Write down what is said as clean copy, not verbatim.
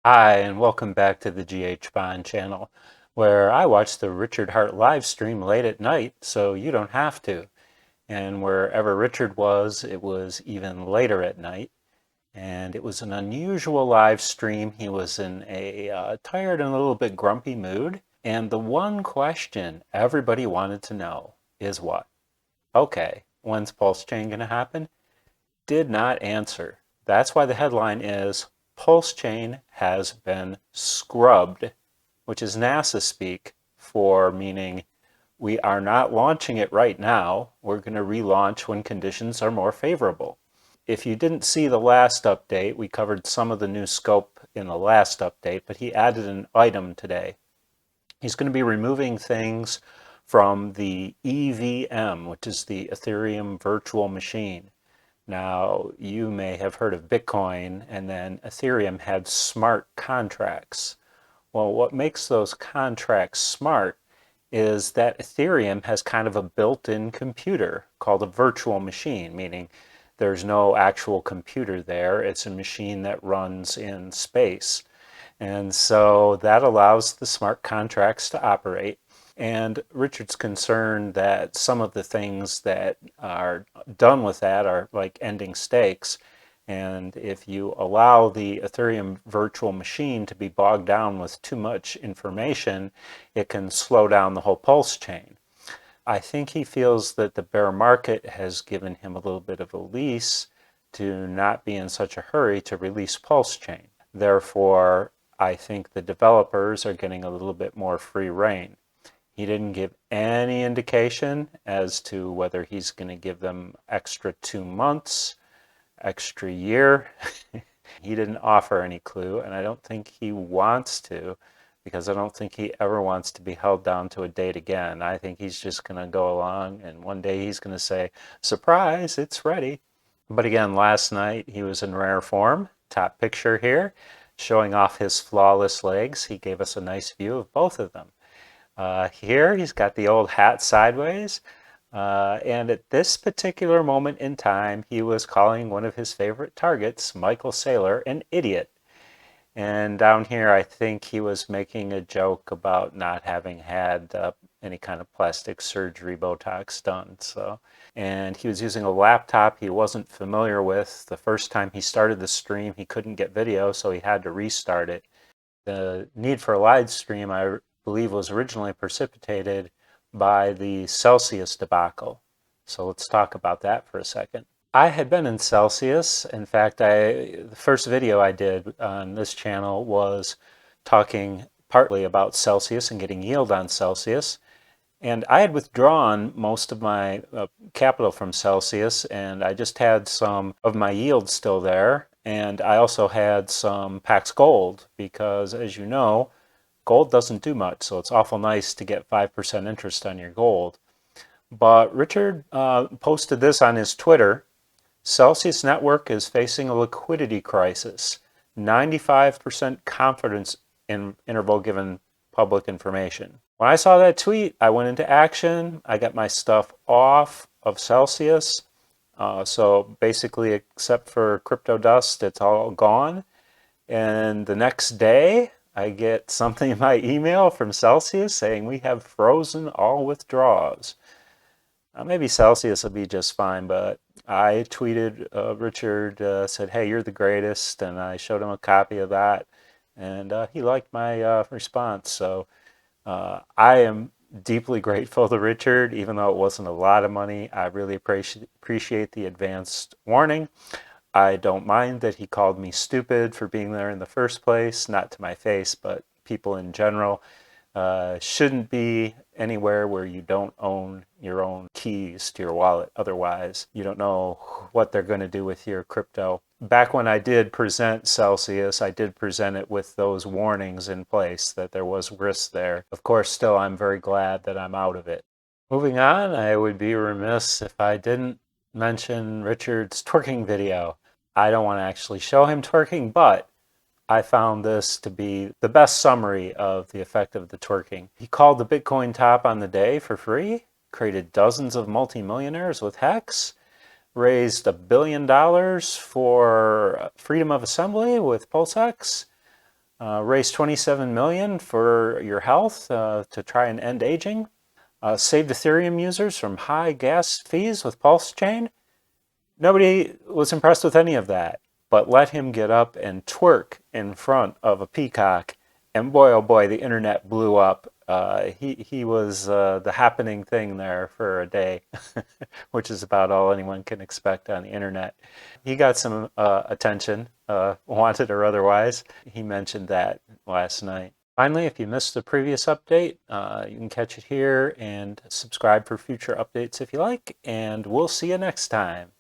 Hi, and welcome back to the ghbond channel, where I watch the Richard Hart live stream late at night so you don't have to. And wherever Richard was, it was even later at night. And it was an unusual live stream. He was in a tired and a little bit grumpy mood. And the one question everybody wanted to know is what? Okay, when's PulseChain going to happen? Did not answer. That's why the headline is PulseChain has been scrubbed, which is NASA speak for meaning we are not launching it right now. We're going to relaunch when conditions are more favorable. If you didn't see the last update, we covered some of the new scope in the last update, but he added an item today. He's going to be removing things from the EVM, which is the Ethereum virtual machine. Now, you may have heard of Bitcoin, and then Ethereum had smart contracts. Well, what makes those contracts smart is that Ethereum has kind of a built-in computer called a virtual machine, meaning there's no actual computer there. It's a machine that runs in space. And so that allows the smart contracts to operate. And Richard's concerned that some of the things that are done with that are like ending stakes. And if you allow the Ethereum virtual machine to be bogged down with too much information, it can slow down the whole pulse chain. I think he feels that the bear market has given him a little bit of a leash to not be in such a hurry to release pulse chain. Therefore, I think the developers are getting a little bit more free rein. He didn't give any indication as to whether he's going to give them extra 2 months, extra year. He didn't offer any clue, and I don't think he wants to, because I don't think he ever wants to be held down to a date again. I think he's just going to go along, and one day he's going to say, surprise, it's ready. But again, last night he was in rare form. Top picture here, showing off his flawless legs. He gave us a nice view of both of them. Here he's got the old hat sideways. And at this particular moment in time, he was calling one of his favorite targets, Michael Saylor, an idiot. And down here, I think he was making a joke about not having had any kind of plastic surgery, Botox done. And he was using a laptop he wasn't familiar with. The first time he started the stream, he couldn't get video, so he had to restart it. The need for a live stream, I believe, was originally precipitated by the Celsius debacle. So let's talk about that for a second. I had been in Celsius. In fact, the first video I did on this channel was talking partly about Celsius and getting yield on Celsius. And I had withdrawn most of my capital from Celsius, and I just had some of my yield still there. And I also had some Pax Gold because, as you know, gold doesn't do much. So it's awful nice to get 5% interest on your gold. But Richard posted this on his Twitter. Celsius Network is facing a liquidity crisis. 95% confidence in interval given public information. When I saw that tweet, I went into action. I got my stuff off of Celsius. So basically, except for crypto dust, it's all gone. And the next day, I get something in my email from Celsius saying we have frozen all withdrawals. Maybe Celsius will be just fine, but I tweeted Richard, said, hey, you're the greatest, and I showed him a copy of that, and he liked my response. So I am deeply grateful to Richard, even though it wasn't a lot of money. I really appreciate the advanced warning. I don't mind that he called me stupid for being there in the first place, not to my face, but people in general. Shouldn't be anywhere where you don't own your own keys to your wallet. Otherwise, you don't know what they're going to do with your crypto. Back when I did present Celsius, I did present it with those warnings in place that there was risk there. Of course, still, I'm very glad that I'm out of it. Moving on, I would be remiss if I didn't mention Richard's twerking video. I don't want to actually show him twerking, but I found this to be the best summary of the effect of the twerking. He called the Bitcoin top on the day for free, created dozens of multimillionaires with Hex, raised $1 billion for freedom of assembly with PulseX, Raise 27 million for your health to try and end aging. Saved Ethereum users from high gas fees with PulseChain. Nobody was impressed with any of that, but let him get up and twerk in front of a peacock, and boy, oh boy, the internet blew up. He was the happening thing there for a day, which is about all anyone can expect on the internet. He got some attention, wanted or otherwise. He mentioned that last night. Finally, if you missed the previous update, you can catch it here and subscribe for future updates if you like, and we'll see you next time.